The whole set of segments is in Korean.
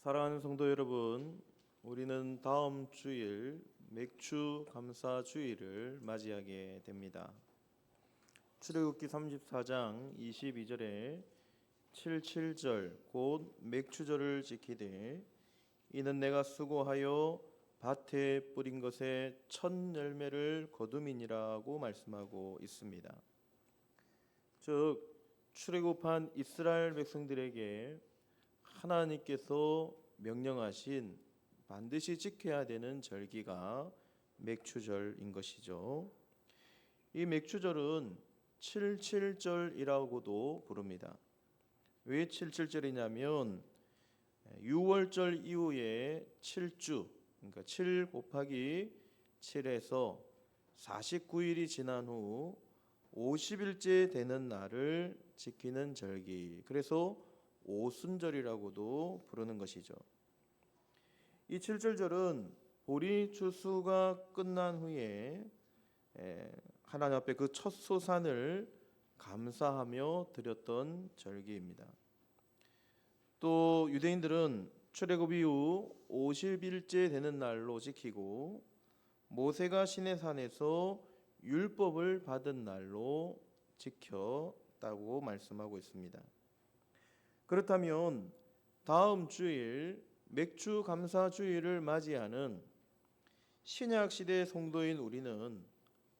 사랑하는 성도 여러분, 우리는 다음 주일 맥주 감사 주일을 맞이하게 됩니다. 출애굽기 34장 22절에 77절 곧 맥주절을 지키되 이는 내가 수고하여 밭에 뿌린 것의 첫 열매를 거둠이니라고 말씀하고 있습니다. 즉 출애굽한 이스라엘 백성들에게 하나님께서 명령하신 반드시 지켜야 되는 절기가 맥추절인 것이죠. 이 맥추절은 77절이라고도 부릅니다. 왜 77절이냐면 6월절 이후에 7주, 그러니까 7 곱하기 7에서 49일이 지난 후 50일째 되는 날을 지키는 절기, 그래서 오순절이라고도 부르는 것이죠. 이 7절절은 보리 추수가 끝난 후에 하나님 앞에 그 첫 소산을 감사하며 드렸던 절기입니다. 또 유대인들은 출애굽 이후 50일째 되는 날로 지키고 모세가 시내산에서 율법을 받은 날로 지켰다고 말씀하고 있습니다. 그렇다면 다음 주일 맥주 감사 주일을 맞이하는 신약 시대 성도인 우리는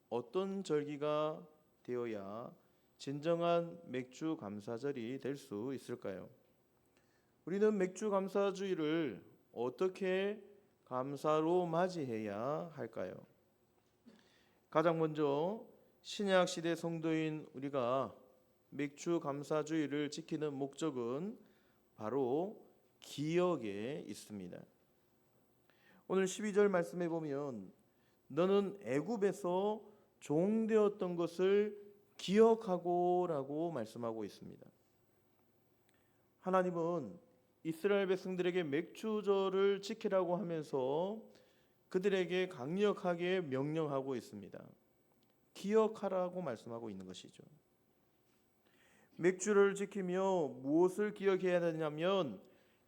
어떤 절기가 되어야 진정한 맥주 감사절이 될 수 있을까요? 우리는 맥주 감사 주일을 어떻게 감사로 맞이해야 할까요? 가장 먼저 신약 시대 성도인 우리가 맥주 감사 주일을 지키는 목적은 바로 기억에 있습니다. 오늘 12절 말씀해 보면 너는 애굽에서 종되었던 것을 기억하고라고 말씀하고 있습니다. 하나님은 이스라엘 백성들에게 맥주절을 지키라고 하면서 그들에게 강력하게 명령하고 있습니다. 기억하라고 말씀하고 있는 것이죠. 맥주를 지키며 무엇을 기억해야 되냐면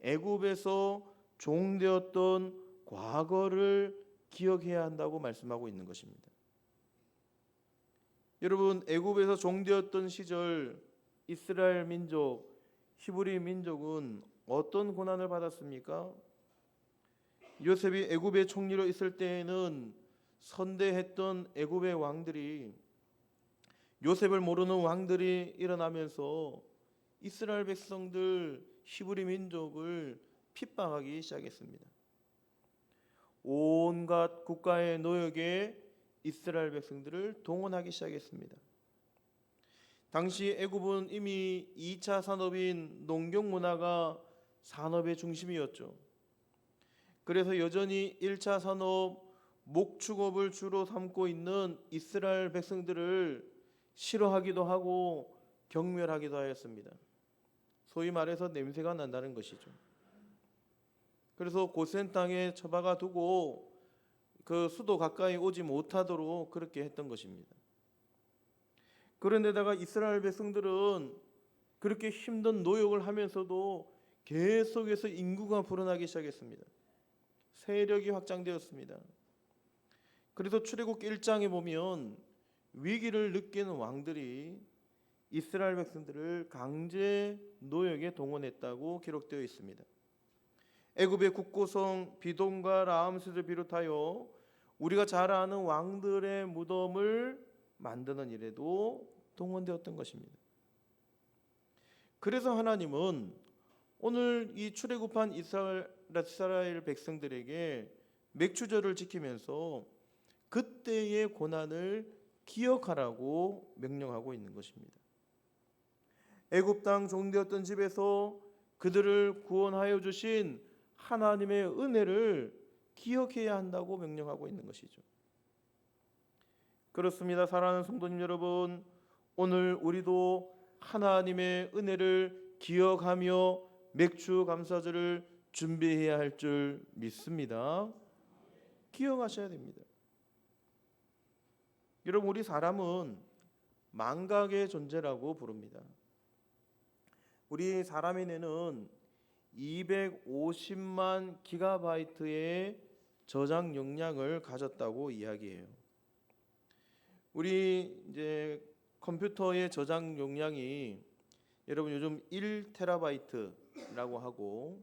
애굽에서 종되었던 과거를 기억해야 한다고 말씀하고 있는 것입니다. 여러분, 애굽에서 종되었던 시절 이스라엘 민족, 히브리 민족은 어떤 고난을 받았습니까? 요셉이 애굽의 총리로 있을 때에는 선대했던 애굽의 왕들이, 요셉을 모르는 왕들이 일어나면서 이스라엘 백성들, 히브리 민족을 핍박하기 시작했습니다. 온갖 국가의 노역에 이스라엘 백성들을 동원하기 시작했습니다. 당시 애굽은 이미 2차 산업인 농경 문화가 산업의 중심이었죠. 그래서 여전히 1차 산업 목축업을 주로 삼고 있는 이스라엘 백성들을 싫어하기도 하고 경멸하기도 하였습니다. 소위 말해서 냄새가 난다는 것이죠. 그래서 고센 땅에 처박아 두고 그 수도 가까이 오지 못하도록 그렇게 했던 것입니다. 그런데다가 이스라엘 백성들은 그렇게 힘든 노역을 하면서도 계속해서 인구가 불어나기 시작했습니다. 세력이 확장되었습니다. 그래서 출애굽기 1장에 보면 위기를 느끼는 왕들이 이스라엘 백성들을 강제 노역에 동원했다고 기록되어 있습니다. 애굽의 국고성 비돔과 라암셋을 비롯하여 우리가 잘 아는 왕들의 무덤을 만드는 일에도 동원되었던 것입니다. 그래서 하나님은 오늘 이 출애굽한 이스라엘 백성들에게 맥추절을 지키면서 그때의 고난을 기억하라고 명령하고 있는 것입니다. 애굽 땅 종되었던 집에서 그들을 구원하여 주신 하나님의 은혜를 기억해야 한다고 명령하고 있는 것이죠. 그렇습니다. 사랑하는 성도님 여러분, 오늘 우리도 하나님의 은혜를 기억하며 맥주 감사절을 준비해야 할 줄 믿습니다. 기억하셔야 됩니다. 여러분, 우리 사람은 망각의 존재라고 부릅니다. 우리 사람의 뇌는 250만 기가바이트의 저장 용량을 가졌다고 이야기해요. 우리 이제 컴퓨터의 저장 용량이 여러분 요즘 1테라바이트라고 하고,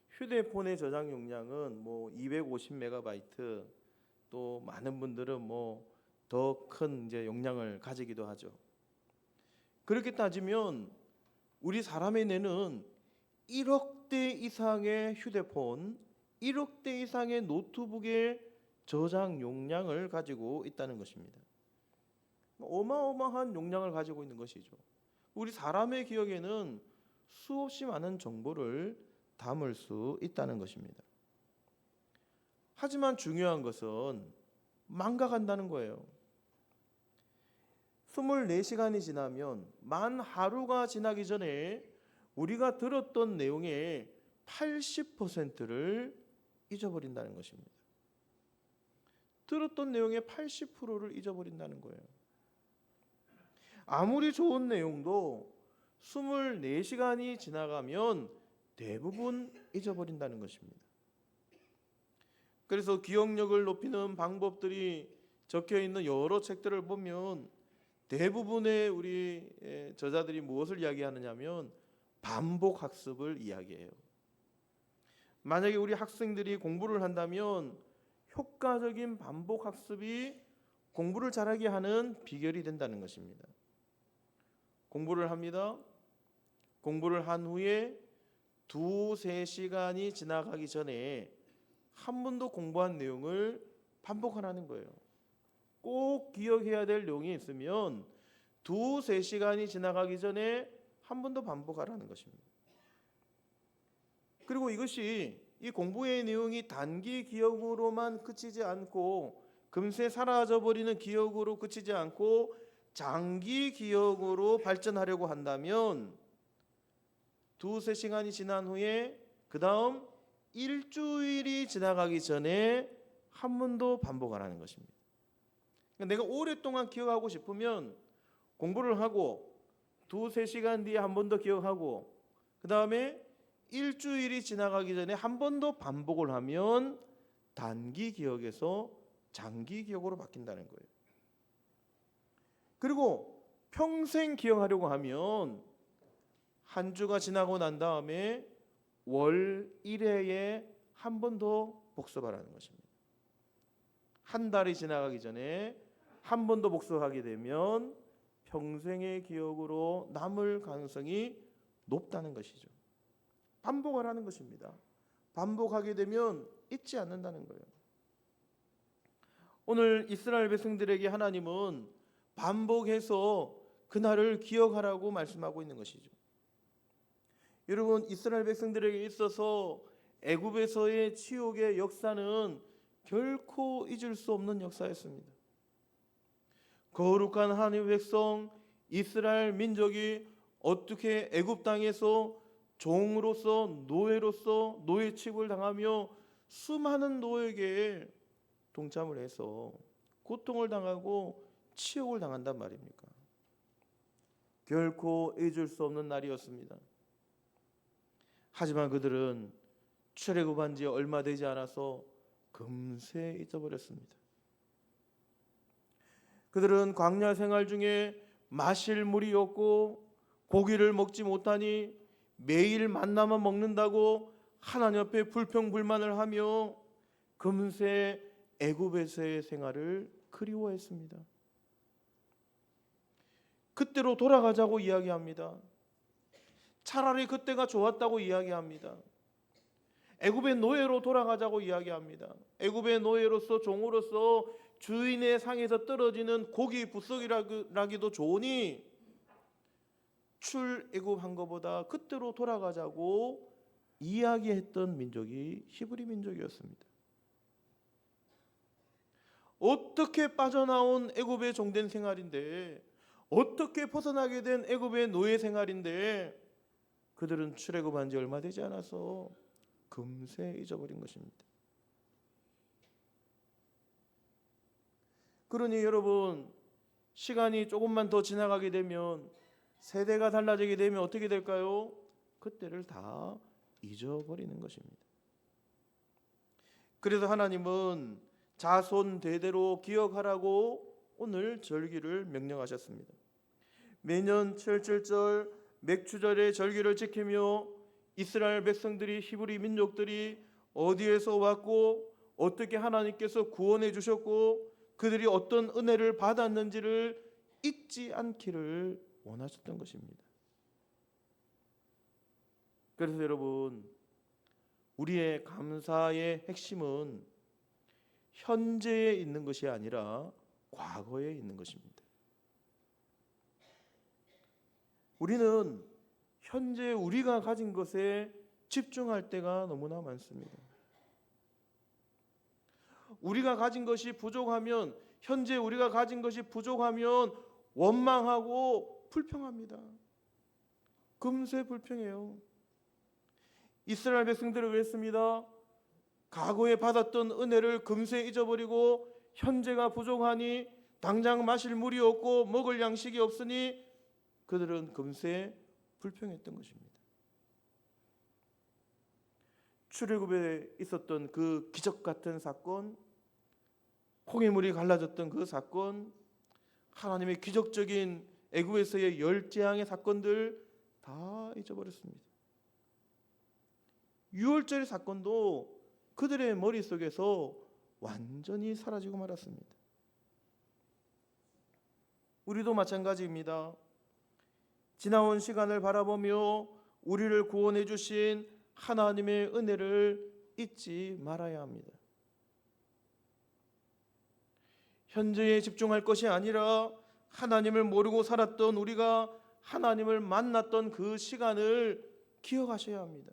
휴대폰의 저장 용량은 뭐 250메가바이트, 또 많은 분들은 뭐 더 큰 이제 용량을 가지기도 하죠. 그렇게 따지면 우리 사람의 뇌는 1억 대 이상의 휴대폰, 1억 대 이상의 노트북의 저장 용량을 가지고 있다는 것입니다. 어마어마한 용량을 가지고 있는 것이죠. 우리 사람의 기억에는 수없이 많은 정보를 담을 수 있다는 것입니다. 하지만 중요한 것은 망각한다는 거예요. 24시간이 지나면, 만 하루가 지나기 전에 우리가 들었던 내용의 80%를 잊어버린다는 것입니다. 들었던 내용의 80%를 잊어버린다는 거예요. 아무리 좋은 내용도 24시간이 지나가면 대부분 잊어버린다는 것입니다. 그래서 기억력을 높이는 방법들이 적혀 있는 여러 책들을 보면 대부분의 우리 저자들이 무엇을 이야기하느냐면 반복 학습을 이야기해요. 만약에 우리 학생들이 공부를 한다면 효과적인 반복 학습이 공부를 잘하게 하는 비결이 된다는 것입니다. 공부를 합니다. 공부를 한 후에 2-3시간이 지나가기 전에 한 번도 공부한 내용을 반복하라는 거예요. 꼭 기억해야 될 내용이 있으면 2-3시간이 지나가기 전에 한 번 더 반복하라는 것입니다. 그리고 이것이, 이 공부의 내용이 단기 기억으로만 그치지 않고 금세 사라져버리는 기억으로 그치지 않고 장기 기억으로 발전하려고 한다면 2-3시간이 지난 후에 그 다음 일주일이 지나가기 전에 한 번 더 반복하라는 것입니다. 내가 오랫동안 기억하고 싶으면 공부를 하고 2-3시간 뒤에 한 번 더 기억하고 그 다음에 일주일이 지나가기 전에 한 번 더 반복을 하면 단기 기억에서 장기 기억으로 바뀐다는 거예요. 그리고 평생 기억하려고 하면 한 주가 지나고 난 다음에 월 1회에 한 번 더 복습하라는 것입니다. 한 달이 지나가기 전에 한 번 더 복습하게 되면 평생의 기억으로 남을 가능성이 높다는 것이죠. 반복하라는 것입니다. 반복하게 되면 잊지 않는다는 거예요. 오늘 이스라엘 백성들에게 하나님은 반복해서 그날을 기억하라고 말씀하고 있는 것이죠. 여러분, 이스라엘 백성들에게 있어서 애굽에서의 치욕의 역사는 결코 잊을 수 없는 역사였습니다. 거룩한 하나님의 백성 이스라엘 민족이 어떻게 애굽 땅에서 종으로서 노예로서 노예 취급을 당하며 수많은 노예에게 동참을 해서 고통을 당하고 치욕을 당한단 말입니까? 결코 잊을 수 없는 날이었습니다. 하지만 그들은 출애굽한 지 얼마 되지 않아서 금세 잊어버렸습니다. 그들은 광야 생활 중에 마실 물이 없고 고기를 먹지 못하니 매일 만나만 먹는다고 하나님 앞에 불평불만을 하며 금세 애굽에서의 생활을 그리워했습니다. 그때로 돌아가자고 이야기합니다. 차라리 그때가 좋았다고 이야기합니다. 애굽의 노예로 돌아가자고 이야기합니다. 애굽의 노예로서 종으로서 주인의 상에서 떨어지는 고기 부스럭이라기도 좋으니 출애굽한 것보다 그때로 돌아가자고 이야기했던 민족이 히브리 민족이었습니다. 어떻게 빠져나온 애굽의 종된 생활인데, 어떻게 벗어나게 된 애굽의 노예 생활인데 그들은 출애굽한 지 얼마 되지 않아서 금세 잊어버린 것입니다. 그러니 여러분, 시간이 조금만 더 지나가게 되면, 세대가 달라지게 되면 어떻게 될까요? 그때를 다 잊어버리는 것입니다. 그래서 하나님은 자손 대대로 기억하라고 오늘 절기를 명령하셨습니다. 매년 칠칠절 맥추절의 절기를 지키며 이스라엘 백성들이, 히브리 민족들이 어디에서 왔고 어떻게 하나님께서 구원해 주셨고 그들이 어떤 은혜를 받았는지를 잊지 않기를 원하셨던 것입니다. 그래서 여러분, 우리의 감사의 핵심은 현재에 있는 것이 아니라 과거에 있는 것입니다. 우리는 현재 우리가 가진 것에 집중할 때가 너무나 많습니다. 우리가 가진 것이 부족하면, 현재 우리가 가진 것이 부족하면 원망하고 불평합니다. 금세 불평해요. 이스라엘 백성들은 그랬습니다. 과거에 받았던 은혜를 금세 잊어버리고 현재가 부족하니 당장 마실 물이 없고 먹을 양식이 없으니 그들은 금세 불평했던 것입니다. 출애굽에 있었던 그 기적 같은 사건, 홍해물이 갈라졌던 그 사건, 하나님의 기적적인 애굽에서의 열 재앙의 사건들 다 잊어버렸습니다. 유월절의 사건도 그들의 머릿속에서 완전히 사라지고 말았습니다. 우리도 마찬가지입니다. 지나온 시간을 바라보며 우리를 구원해 주신 하나님의 은혜를 잊지 말아야 합니다. 현재에 집중할 것이 아니라 하나님을 모르고 살았던 우리가 하나님을 만났던 그 시간을 기억하셔야 합니다.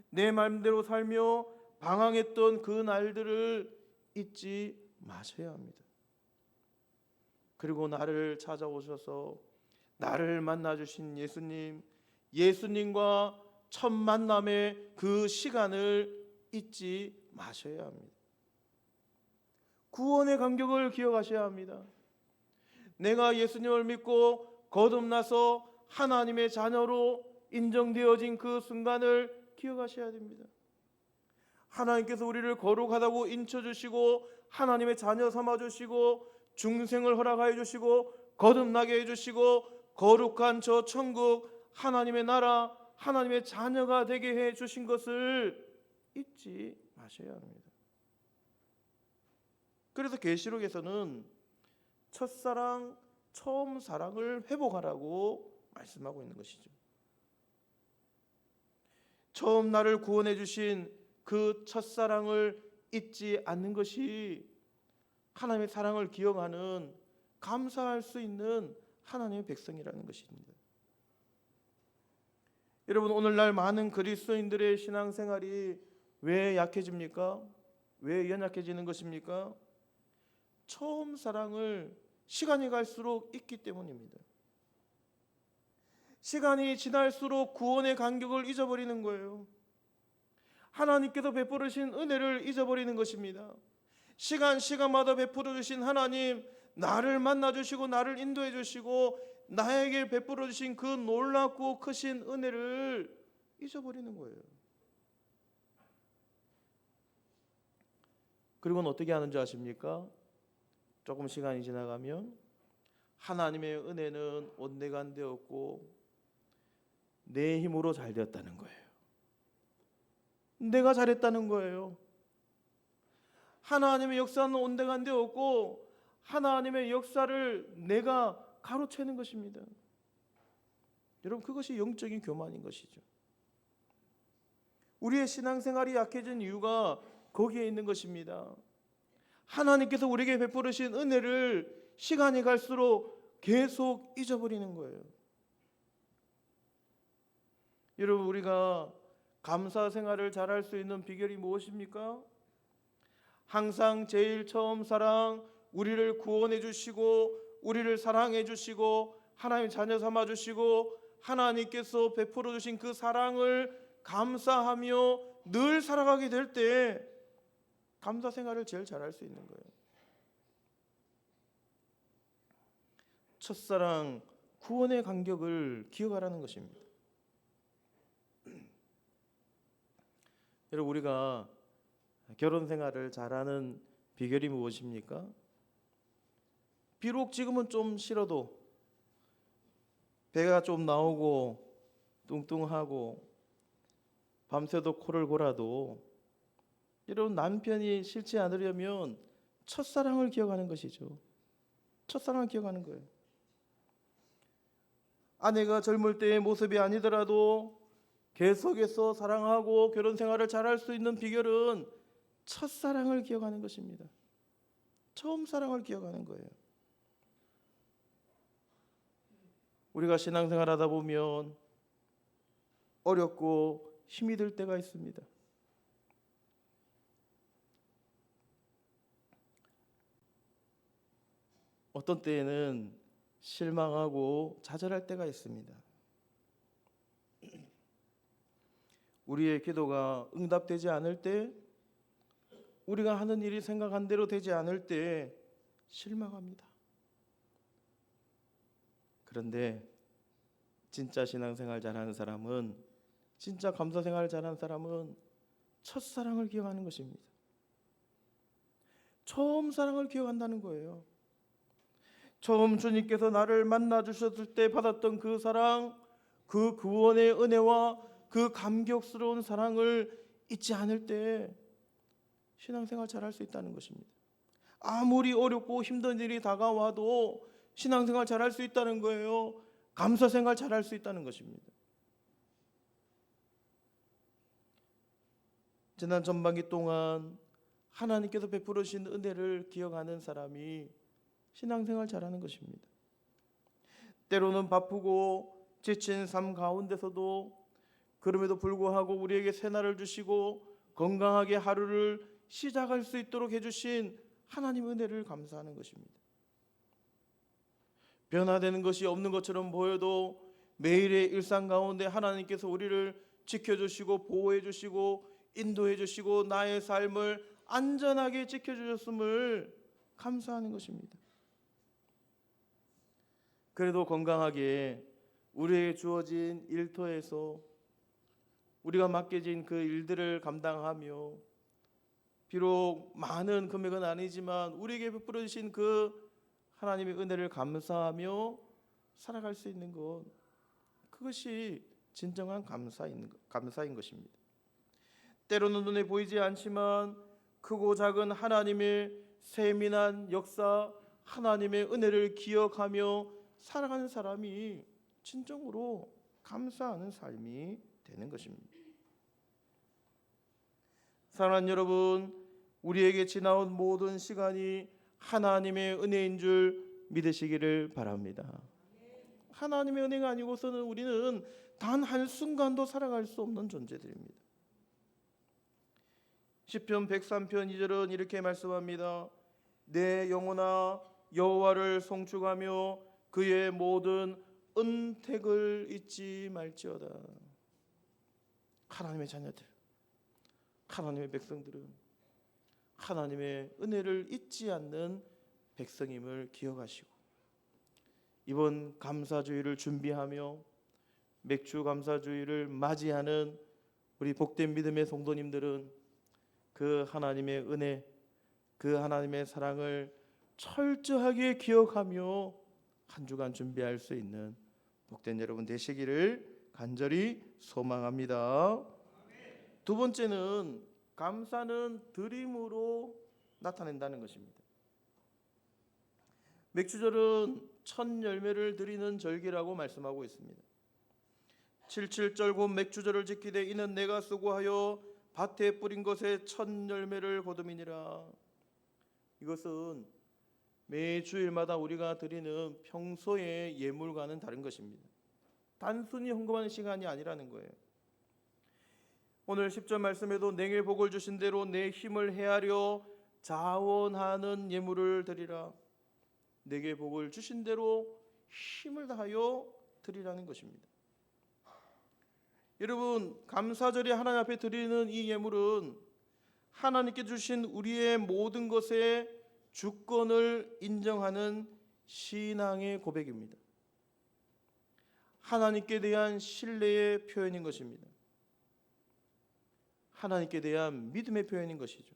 내 마음대로 살며 방황했던 그 날들을 잊지 마셔야 합니다. 그리고 나를 찾아오셔서 나를 만나주신 예수님, 예수님과 첫 만남의 그 시간을 잊지 마셔야 합니다. 구원의 감격을 기억하셔야 합니다. 내가 예수님을 믿고 거듭나서 하나님의 자녀로 인정되어진 그 순간을 기억하셔야 됩니다. 하나님께서 우리를 거룩하다고 인쳐주시고 하나님의 자녀 삼아주시고 중생을 허락하여 주시고 거듭나게 해주시고 거룩한 저 천국 하나님의 나라 하나님의 자녀가 되게 해주신 것을 잊지 마셔야 합니다. 그래서 계시록에서는 첫사랑, 처음 사랑을 회복하라고 말씀하고 있는 것이죠. 처음 나를 구원해 주신 그 첫사랑을 잊지 않는 것이 하나님의 사랑을 기억하는, 감사할 수 있는 하나님의 백성이라는 것입니다. 여러분, 오늘날 많은 그리스도인들의 신앙생활이 왜 약해집니까? 왜 연약해지는 것입니까? 처음 사랑을 시간이 갈수록 잊기 때문입니다. 시간이 지날수록 구원의 간격을 잊어버리는 거예요. 하나님께서 베풀으신 은혜를 잊어버리는 것입니다. 시간마다 베풀어 주신 하나님, 나를 만나 주시고 나를 인도해 주시고 나에게 베풀어 주신 그 놀랍고 크신 은혜를 잊어버리는 거예요. 그리고는 어떻게 하는지 아십니까? 조금 시간이 지나가면 하나님의 은혜는 온데간데 없고 내 힘으로 잘 되었다는 거예요. 내가 잘했다는 거예요. 하나님의 역사는 온데간데 없고 하나님의 역사를 내가 가로채는 것입니다. 여러분, 그것이 영적인 교만인 것이죠. 우리의 신앙생활이 약해진 이유가 거기에 있는 것입니다. 하나님께서 우리에게 베풀으신 은혜를 시간이 갈수록 계속 잊어버리는 거예요. 여러분, 우리가 감사 생활을 잘할 수 있는 비결이 무엇입니까? 항상 제일 처음 사랑, 우리를 구원해 주시고 우리를 사랑해 주시고 하나님 자녀 삼아 주시고 하나님께서 베풀어 주신 그 사랑을 감사하며 늘 살아가게 될 때 감사 생활을 제일 잘할 수 있는 거예요. 첫사랑, 구원의 간격을 기억하라는 것입니다. 여러분, 우리가 결혼 생활을 잘하는 비결이 무엇입니까? 비록 지금은 좀 싫어도, 배가 좀 나오고 뚱뚱하고 밤새도 코를 골아도, 여러분, 남편이 싫지 않으려면 첫사랑을 기억하는 것이죠. 첫사랑을 기억하는 거예요. 아내가 젊을 때의 모습이 아니더라도 계속해서 사랑하고 결혼 생활을 잘할 수 있는 비결은 첫사랑을 기억하는 것입니다. 처음 사랑을 기억하는 거예요. 우리가 신앙생활 하다 보면 어렵고 힘이 들 때가 있습니다. 어떤 때에는 실망하고 좌절할 때가 있습니다. 우리의 기도가 응답되지 않을 때, 우리가 하는 일이 생각한 대로 되지 않을 때 실망합니다. 그런데 진짜 신앙생활 잘하는 사람은, 진짜 감사생활 잘하는 사람은 첫사랑을 기억하는 것입니다. 처음 사랑을 기억한다는 거예요. 처음 주님께서 나를 만나 주셨을 때 받았던 그 사랑, 그 구원의 은혜와 그 감격스러운 사랑을 잊지 않을 때 신앙생활 잘할 수 있다는 것입니다. 아무리 어렵고 힘든 일이 다가와도 신앙생활 잘할 수 있다는 거예요. 감사생활 잘할 수 있다는 것입니다. 지난 전반기 동안 하나님께서 베풀어 주신 은혜를 기억하는 사람이 신앙생활 잘하는 것입니다. 때로는 바쁘고 지친 삶 가운데서도 그럼에도 불구하고 우리에게 새날을 주시고 건강하게 하루를 시작할 수 있도록 해주신 하나님의 은혜를 감사하는 것입니다. 변화되는 것이 없는 것처럼 보여도 매일의 일상 가운데 하나님께서 우리를 지켜주시고 보호해주시고 인도해주시고 나의 삶을 안전하게 지켜주셨음을 감사하는 것입니다. 그래도 건강하게 우리에게 주어진 일터에서 우리가 맡겨진 그 일들을 감당하며, 비록 많은 금액은 아니지만 우리에게 베풀어 주신 그 하나님의 은혜를 감사하며 살아갈 수 있는 것, 그것이 진정한 감사인 것입니다. 때로는 눈에 보이지 않지만 크고 작은 하나님의 세밀한 역사, 하나님의 은혜를 기억하며 살아가는 사람이 진정으로 감사하는 삶이 되는 것입니다. 사랑하는 여러분, 우리에게 지나온 모든 시간이 하나님의 은혜인 줄 믿으시기를 바랍니다. 하나님의 은혜가 아니고서는 우리는 단 한순간도 살아갈 수 없는 존재들입니다. 시편 103편 2절은 이렇게 말씀합니다. 내 영혼아 여호와를 송축하며 그의 모든 은택을 잊지 말지어다. 하나님의 자녀들, 하나님의 백성들은 하나님의 은혜를 잊지 않는 백성임을 기억하시고, 이번 감사주의를 준비하며 맥주 감사주의를 맞이하는 우리 복된 믿음의 성도님들은 그 하나님의 은혜, 그 하나님의 사랑을 철저하게 기억하며 한 주간 준비할 수 있는 복된 여러분 되시기를 간절히 소망합니다. 두 번째는 감사는 드림으로 나타낸다는 것입니다. 맥주절은 첫 열매를 드리는 절기라고 말씀하고 있습니다. 77절곧 맥주절을 지키되 이는 내가 수고하여 밭에 뿌린 것에 첫 열매를 거둠이니라. 이것은 매 주일마다 우리가 드리는 평소의 예물과는 다른 것입니다. 단순히 헌금하는 시간이 아니라는 거예요. 오늘 10절 말씀에도 내게 복을 주신 대로 내 힘을 헤아려 자원하는 예물을 드리라. 내게 복을 주신 대로 힘을 다하여 드리라는 것입니다. 여러분, 감사절에 하나님 앞에 드리는 이 예물은 하나님께 주신 우리의 모든 것의 주권을 인정하는 신앙의 고백입니다. 하나님께 대한 신뢰의 표현인 것입니다. 하나님께 대한 믿음의 표현인 것이죠.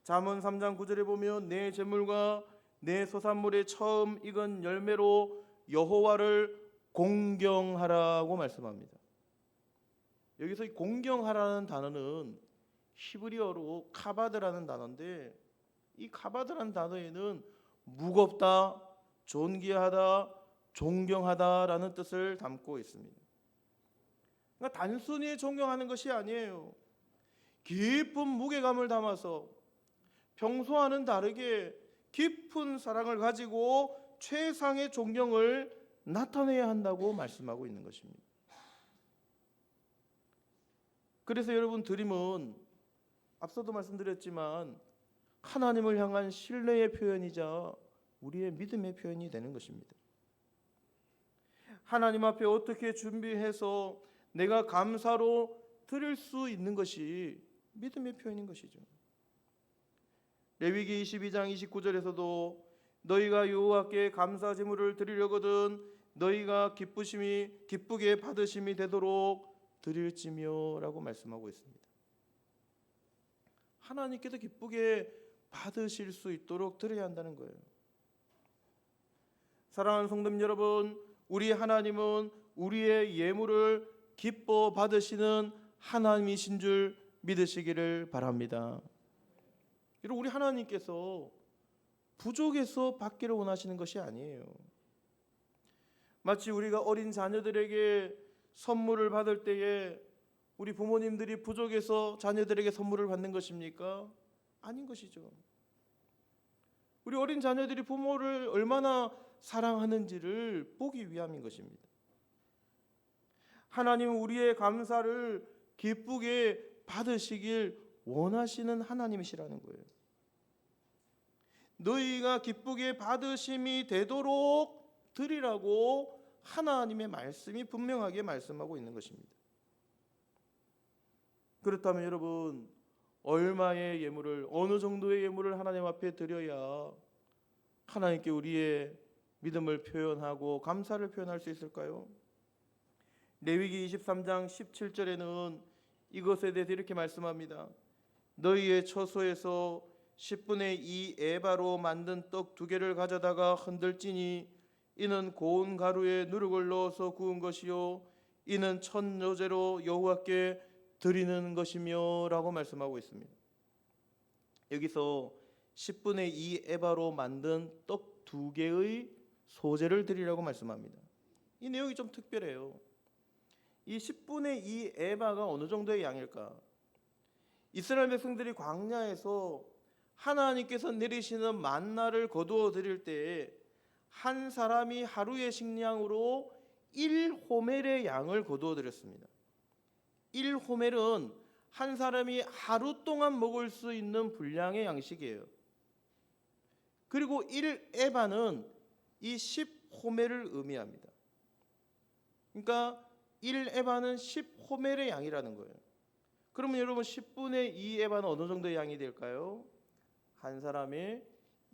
잠언 3장 9절에 보면 내 재물과 내 소산물의 처음 익은 열매로 여호와를 공경하라고 말씀합니다. 여기서 이 공경하라는 단어는 히브리어로 카바드라는 단어인데, 이 카바드라는 단어에는 무겁다, 존귀하다, 존경하다라는 뜻을 담고 있습니다. 그러니까 단순히 존경하는 것이 아니에요. 깊은 무게감을 담아서 평소와는 다르게 깊은 사랑을 가지고 최상의 존경을 나타내야 한다고 말씀하고 있는 것입니다. 그래서 여러분, 드림은 앞서도 말씀드렸지만 하나님을 향한 신뢰의 표현이자 우리의 믿음의 표현이 되는 것입니다. 하나님 앞에 어떻게 준비해서 내가 감사로 드릴 수 있는 것이 믿음의 표현인 것이죠. 레위기 22장 29절에서도 너희가 여호와께 감사 제물을 드리려거든 너희가 기쁘게 받으심이 되도록 드릴지며라고 말씀하고 있습니다. 하나님께서 기쁘게 받으실 수 있도록 드려야 한다는 거예요. 사랑하는 성도님 여러분, 우리 하나님은 우리의 예물을 기뻐 받으시는 하나님이신 줄 믿으시기를 바랍니다. 여러분, 우리 하나님께서 부족해서 받기를 원하시는 것이 아니에요. 마치 우리가 어린 자녀들에게 선물을 받을 때에 우리 부모님들이 부족해서 자녀들에게 선물을 받는 것입니까? 아닌 것이죠. 우리 어린 자녀들이 부모를 얼마나 사랑하는지를 보기 위함인 것입니다. 하나님은 우리의 감사를 기쁘게 받으시길 원하시는 하나님이시라는 거예요. 너희가 기쁘게 받으심이 되도록 드리라고 하나님의 말씀이 분명하게 말씀하고 있는 것입니다. 그렇다면 여러분, 얼마의 예물을, 어느 정도의 예물을 하나님 앞에 드려야 하나님께 우리의 믿음을 표현하고 감사를 표현할 수 있을까요? 레위기 23장 17절에는 이것에 대해서 이렇게 말씀합니다. 너희의 처소에서 10분의 2 에바로 만든 떡 2개를 가져다가 흔들지니 이는 고운 가루에 누룩을 넣어서 구운 것이요 이는 첫 요제로 여호와께 드리는 것이며 라고 말씀하고 있습니다. 여기서 10분의 2 에바로 만든 떡 2개의 소제를 드리라고 말씀합니다. 이 내용이 좀 특별해요. 이 10분의 2 에바가 어느 정도의 양일까? 이스라엘 백성들이 광야에서 하나님께서 내리시는 만나를 거두어 드릴 때에 한 사람이 하루의 식량으로 1호멜의 양을 거두어 드렸습니다. 1호멜은 한 사람이 하루 동안 먹을 수 있는 분량의 양식이에요. 그리고 1에바는 이 10호멜을 의미합니다. 그러니까 1에바는 10호멜의 양이라는 거예요. 그러면 여러분 10분의 2에바는 어느 정도의 양이 될까요? 한 사람의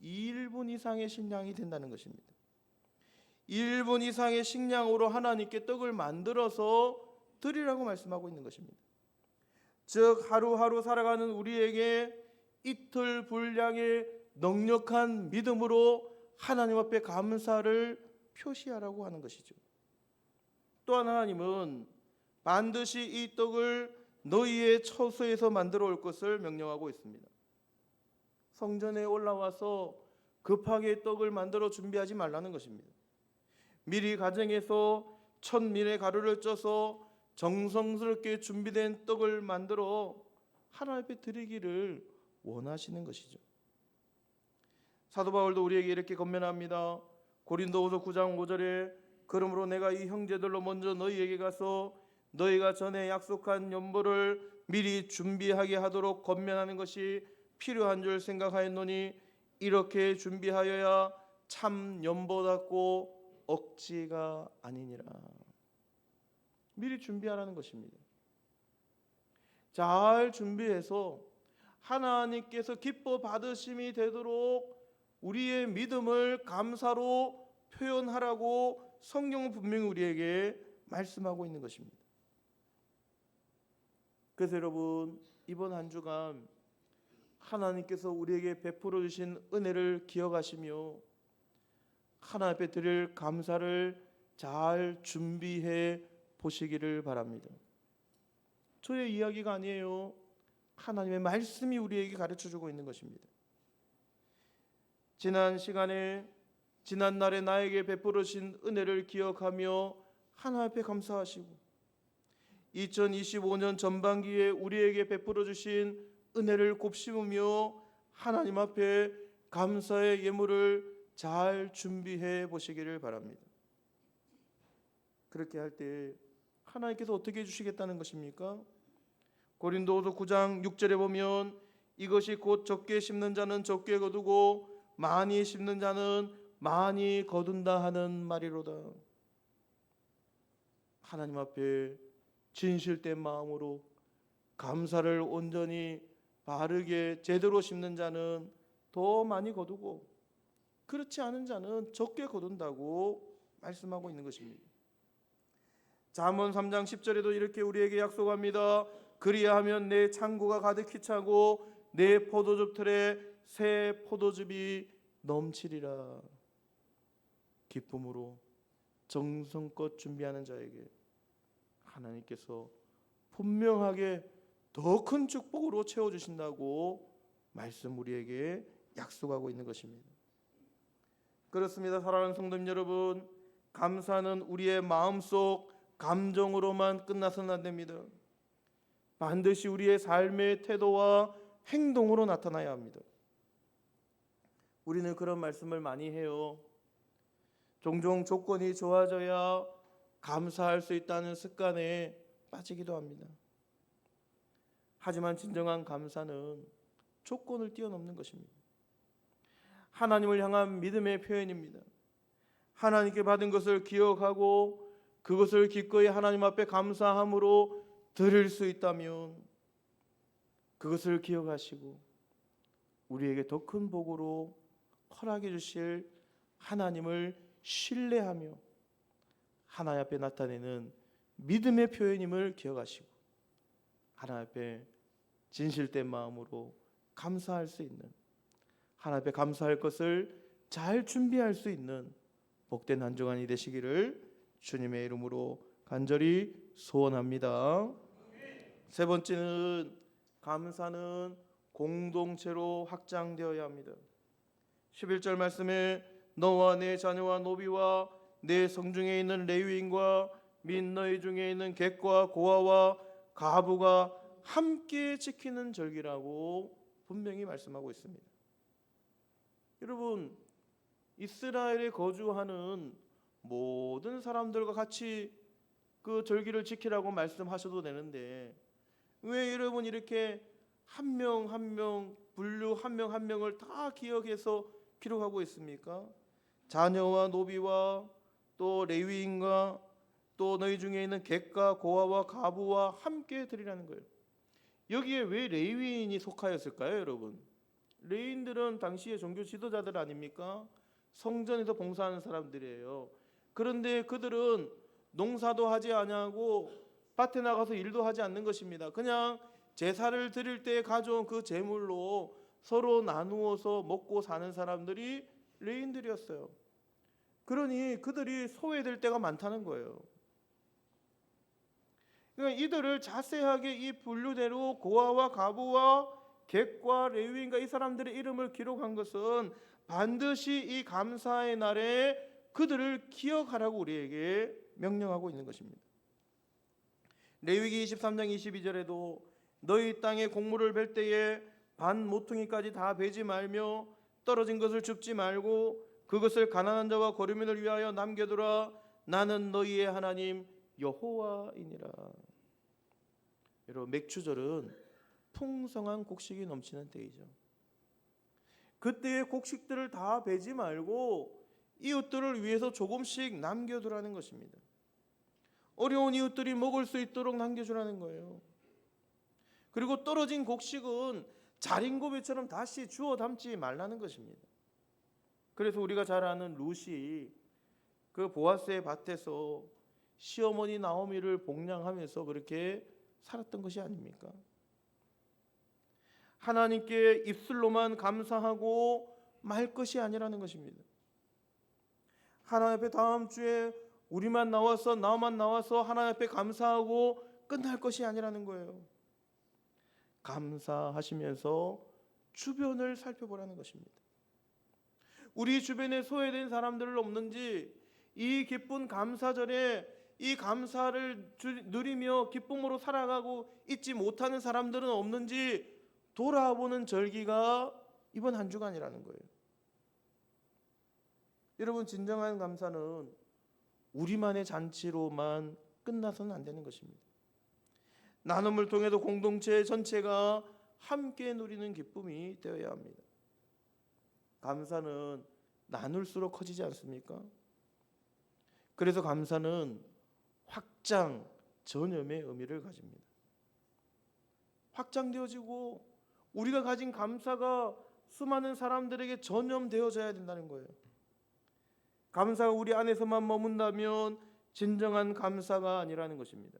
1분 이상의 식량이 된다는 것입니다. 1분 이상의 식량으로 하나님께 떡을 만들어서 드리라고 말씀하고 있는 것입니다. 즉 하루하루 살아가는 우리에게 이틀 분량의 넉넉한 믿음으로 하나님 앞에 감사를 표시하라고 하는 것이죠. 또한 하나님은 반드시 이 떡을 너희의 처소에서 만들어 올 것을 명령하고 있습니다. 성전에 올라와서 급하게 떡을 만들어 준비하지 말라는 것입니다. 미리 가정에서 천밀의 가루를 쪄서 정성스럽게 준비된 떡을 만들어 하나님 앞에 드리기를 원하시는 것이죠. 사도 바울도 우리에게 이렇게 권면합니다. 고린도후서 9장 5절에 그러므로 내가 이 형제들로 먼저 너희에게 가서 너희가 전에 약속한 연보를 미리 준비하게 하도록 권면하는 것이 필요한 줄 생각하였노니 이렇게 준비하여야 참 연보답고 억지가 아니니라. 미리 준비하라는 것입니다. 잘 준비해서 하나님께서 기뻐 받으심이 되도록 우리의 믿음을 감사로 표현하라고 성경은 분명히 우리에게 말씀하고 있는 것입니다. 그래서 여러분, 이번 한 주간 하나님께서 우리에게 베풀어 주신 은혜를 기억하시며 하나님 앞에 드릴 감사를 잘 준비해 보시기를 바랍니다. 저의 이야기가 아니에요. 하나님의 말씀이 우리에게 가르쳐주고 있는 것입니다. 지난 시간에 지난날에 나에게 베풀어 주신 은혜를 기억하며 하나님 앞에 감사하시고 2025년 전반기에 우리에게 베풀어 주신 은혜를 곱씹으며 하나님 앞에 감사의 예물을 잘 준비해 보시기를 바랍니다. 그렇게 할 때 하나님께서 어떻게 해주시겠다는 것입니까? 고린도후서 9장 6절에 보면 이것이 곧 적게 심는 자는 적게 거두고 많이 심는 자는 많이 거둔다 하는 말이로다. 하나님 앞에 진실된 마음으로 감사를 온전히 바르게 제대로 심는 자는 더 많이 거두고 그렇지 않은 자는 적게 거둔다고 말씀하고 있는 것입니다. 잠언 3장 10절에도 이렇게 우리에게 약속합니다. 그리하면 내 창고가 가득히 차고 내 포도즙 틀에 새 포도즙이 넘치리라. 기쁨으로 정성껏 준비하는 자에게 하나님께서 분명하게 더 큰 축복으로 채워주신다고 말씀 우리에게 약속하고 있는 것입니다. 그렇습니다. 사랑하는 성도님 여러분, 감사는 우리의 마음속 감정으로만 끝나서는 안 됩니다. 반드시 우리의 삶의 태도와 행동으로 나타나야 합니다. 우리는 그런 말씀을 많이 해요. 종종 조건이 좋아져야 감사할 수 있다는 습관에 빠지기도 합니다. 하지만 진정한 감사는 조건을 뛰어넘는 것입니다. 하나님을 향한 믿음의 표현입니다. 하나님께 받은 것을 기억하고 그것을 기꺼이 하나님 앞에 감사함으로 드릴 수 있다면 그것을 기억하시고 우리에게 더 큰 복으로 허락해 주실 하나님을 신뢰하며 하나님 앞에 나타내는 믿음의 표현임을 기억하시고 하나님 앞에 진실된 마음으로 감사할 수 있는, 하나님 앞에 감사할 것을 잘 준비할 수 있는 복된 한 주간이 되시기를 주님의 이름으로 간절히 소원합니다. 세 번째는 감사는 공동체로 확장되어야 합니다. 11절 말씀에 너와 내 자녀와 노비와 내 성중에 있는 레위인과 및 너희 중에 있는 객과 고아와 가부가 함께 지키는 절기라고 분명히 말씀하고 있습니다. 여러분, 이스라엘에 거주하는 모든 사람들과 같이 그 절기를 지키라고 말씀하셔도 되는데 왜 여러분 이렇게 한 명 한 명 분류 한 명 한 명을 다 기억해서 기록하고 있습니까? 자녀와 노비와 또 레위인과 또 너희 중에 있는 객과 고아와 가부와 함께 드리라는 거예요. 여기에 왜 레위인이 속하였을까요, 여러분? 레위인들은 당시의 종교 지도자들 아닙니까? 성전에서 봉사하는 사람들이에요. 그런데 그들은 농사도 하지 아니하고 밭에 나가서 일도 하지 않는 것입니다. 그냥 제사를 드릴 때 가져온 그 제물로 서로 나누어서 먹고 사는 사람들이 레위인들이었어요. 그러니 그들이 소외될 때가 많다는 거예요. 그러니까 이들을 자세하게 이 분류대로 고아와 가부와 객과 레위인과 이 사람들의 이름을 기록한 것은 반드시 이 감사의 날에 그들을 기억하라고 우리에게 명령하고 있는 것입니다. 레위기 23장 22절에도 너희 땅에 곡물을 벨 때에 반 모퉁이까지 다 베지 말며 떨어진 것을 줍지 말고 그것을 가난한 자와 거류민을 위하여 남겨두라. 나는 너희의 하나님 여호와이니라. 여러분, 맥추절은 풍성한 곡식이 넘치는 때이죠. 그때의 곡식들을 다 베지 말고 이웃들을 위해서 조금씩 남겨두라는 것입니다. 어려운 이웃들이 먹을 수 있도록 남겨주라는 거예요. 그리고 떨어진 곡식은 자린고비처럼 다시 주워 담지 말라는 것입니다. 그래서 우리가 잘 아는 룻이 그 보아스의 밭에서 시어머니 나오미를 복량하면서 그렇게 살았던 것이 아닙니까? 하나님께 입술로만 감사하고 말 것이 아니라는 것입니다. 하나님 앞에 다음 주에 나만 나와서 하나님 앞에 감사하고 끝날 것이 아니라는 거예요. 감사하시면서 주변을 살펴보라는 것입니다. 우리 주변에 소외된 사람들은 없는지, 이 기쁜 감사절에 이 감사를 누리며 기쁨으로 살아가고 있지 못하는 사람들은 없는지 돌아보는 절기가 이번 한 주간이라는 거예요. 여러분, 진정한 감사는 우리만의 잔치로만 끝나서는 안 되는 것입니다. 나눔을 통해서 공동체 전체가 함께 누리는 기쁨이 되어야 합니다. 감사는 나눌수록 커지지 않습니까? 그래서 감사는 확장, 전염의 의미를 가집니다. 확장되어지고 우리가 가진 감사가 수많은 사람들에게 전염되어져야 된다는 거예요. 감사가 우리 안에서만 머문다면 진정한 감사가 아니라는 것입니다.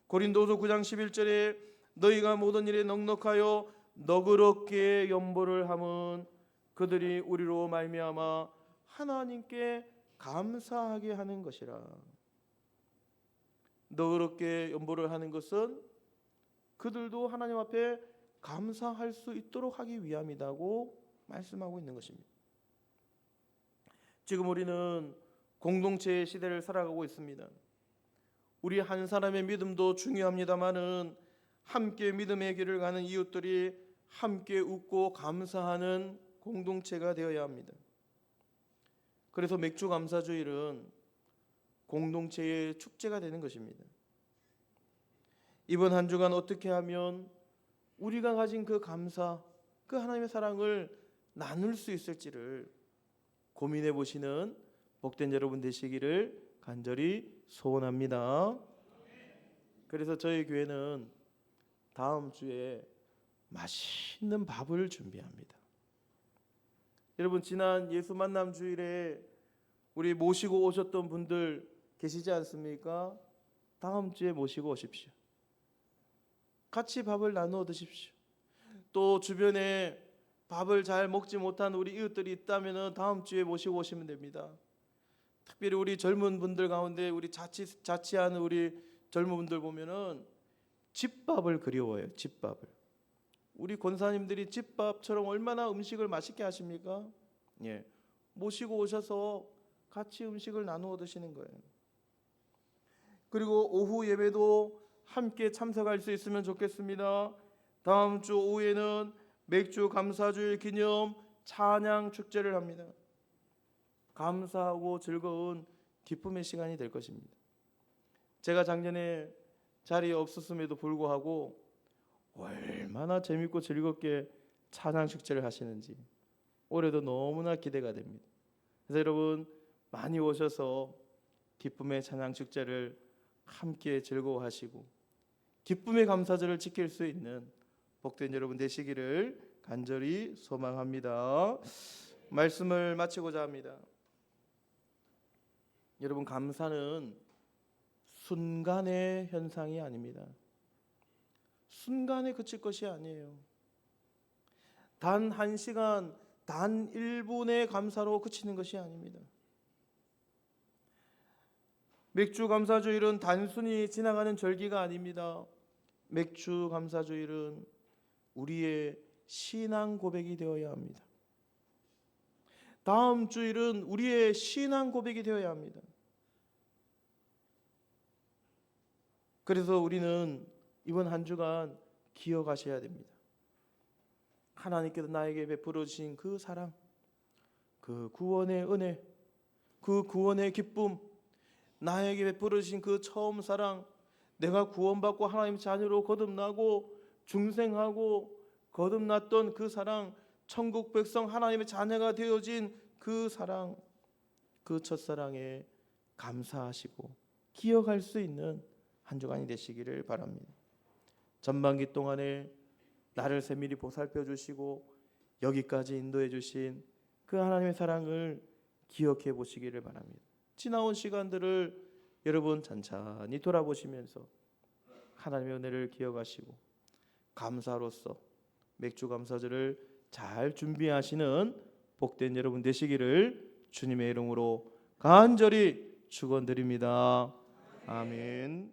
고린도서 9장 11절에 너희가 모든 일에 넉넉하여 너그럽게 연보를 함은 그들이 우리로 말미암아 하나님께 감사하게 하는 것이라. 너그럽게 연보를 하는 것은 그들도 하나님 앞에 감사할 수 있도록 하기 위함이라고 말씀하고 있는 것입니다. 지금 우리는 공동체의 시대를 살아가고 있습니다. 우리 한 사람의 믿음도 중요합니다마는 함께 믿음의 길을 가는 이웃들이 함께 웃고 감사하는 공동체가 되어야 합니다. 그래서 맥주 감사주일은 공동체의 축제가 되는 것입니다. 이번 한 주간 어떻게 하면 우리가 가진 그 감사, 그 하나님의 사랑을 나눌 수 있을지를 고민해 보시는 복된 여러분 되시기를 간절히 소원합니다. 그래서 저희 교회는 다음 주에 맛있는 밥을 준비합니다. 여러분, 지난 예수 만남 주일에 우리 모시고 오셨던 분들 계시지 않습니까? 다음 주에 모시고 오십시오. 같이 밥을 나누어 드십시오. 또 주변에 밥을 잘 먹지 못한 우리 이웃들이 있다면 다음 주에 모시고 오시면 됩니다. 특별히 우리 젊은 분들 가운데 우리 자취하는 우리 젊은 분들 보면은 집밥을 그리워해요. 집밥을. 우리 권사님들이 집밥처럼 얼마나 음식을 맛있게 하십니까? 예, 모시고 오셔서 같이 음식을 나누어 드시는 거예요. 그리고 오후 예배도 함께 참석할 수 있으면 좋겠습니다. 다음 주 오후에는 맥주 감사주일 기념 찬양 축제를 합니다. 감사하고 즐거운 기쁨의 시간이 될 것입니다. 제가 작년에 자리에 없었음에도 불구하고 얼마나 재밌고 즐겁게 찬양 축제를 하시는지 올해도 너무나 기대가 됩니다. 그래서 여러분 많이 오셔서 기쁨의 찬양 축제를 함께 즐거워하시고 기쁨의 감사절을 지킬 수 있는 복된 여러분 되시기를 간절히 소망합니다. 말씀을 마치고자 합니다. 여러분, 감사는 순간의 현상이 아닙니다. 순간에 그칠 것이 아니에요. 단 1시간, 단 1분의 감사로 그치는 것이 아닙니다. 맥주 감사주일은 단순히 지나가는 절기가 아닙니다. 맥주 감사주일은 우리의 신앙 고백이 되어야 합니다. 다음 주일은 우리의 신앙 고백이 되어야 합니다. 그래서 우리는 이번 한 주간 기억하셔야 됩니다. 하나님께서 나에게 베풀어 주신 그 사랑, 그 구원의 은혜, 그 구원의 기쁨, 나에게 베풀어 주신 그 처음 사랑, 내가 구원받고 하나님 자녀로 거듭나고 중생하고 거듭났던 그 사랑, 천국 백성 하나님의 자녀가 되어진 그 사랑, 그 첫사랑에 감사하시고 기억할 수 있는 한 주간이 되시기를 바랍니다. 전반기 동안에 나를 세밀히 보살펴 주시고 여기까지 인도해 주신 그 하나님의 사랑을 기억해 보시기를 바랍니다. 지나온 시간들을 여러분 찬찬히 돌아보시면서 하나님의 은혜를 기억하시고 감사로서 맥주 감사절을 잘 준비하시는 복된 여러분 되시기를 주님의 이름으로 간절히 축원드립니다. 아멘.